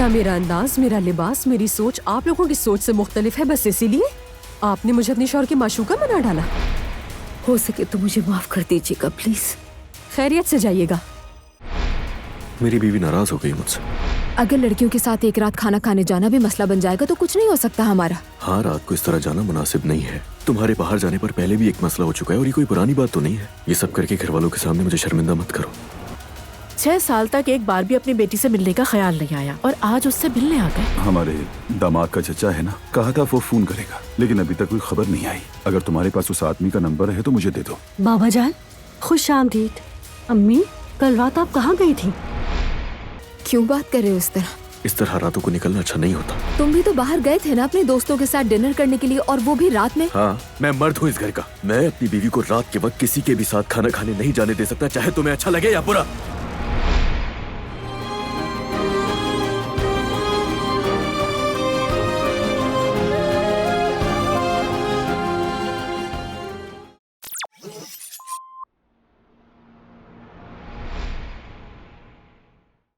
क्या मेरा अंदाज, मेरा लिबास, मेरी सोच आप लोगों की सोच से मुख्तलिफ है, बस इसीलिए आपने मुझे अपनी शौहर की माशूका बना डाला? हो सके तो मुझे माफ कर दीजिएगा प्लीज। खैरियत से जाइएगा। मेरी बीवी नाराज हो गई मुझसे। अगर लड़कियों के साथ एक रात खाना खाने जाना भी मसला बन जाएगा तो कुछ नहीं हो सकता हमारा। हाँ, रात को इस तरह जाना मुनासिब नहीं है। तुम्हारे बाहर जाने पर पहले भी एक मसला हो चुका है और ये कोई पुरानी बात तो नहीं है। ये सब करके घर वालों के सामने मुझे शर्मिंदा मत करो। 6 साल तक एक बार भी अपनी बेटी से मिलने का ख्याल नहीं आया और आज उससे मिलने आ गए। हमारे दामाद का चचा है ना, कहा था वो फोन करेगा, लेकिन अभी तक कोई खबर नहीं आई। अगर तुम्हारे पास उस आदमी का नंबर है तो मुझे दे दो। बाबा जान, खुश आमदीद। अम्मी, कल रात आप कहाँ गई थी? क्यों बात कर रहे हो इस तरह? इस तरह रातों को निकलना अच्छा नहीं होता। तुम भी तो बाहर गए थे ना अपने दोस्तों के साथ डिनर करने के लिए, और वो भी रात में। हाँ, मैं मर्द हूँ इस घर का। मैं अपनी बीवी को रात के वक्त किसी के भी साथ खाना खाने नहीं जाने दे सकता, चाहे तुम्हें अच्छा लगे या बुरा।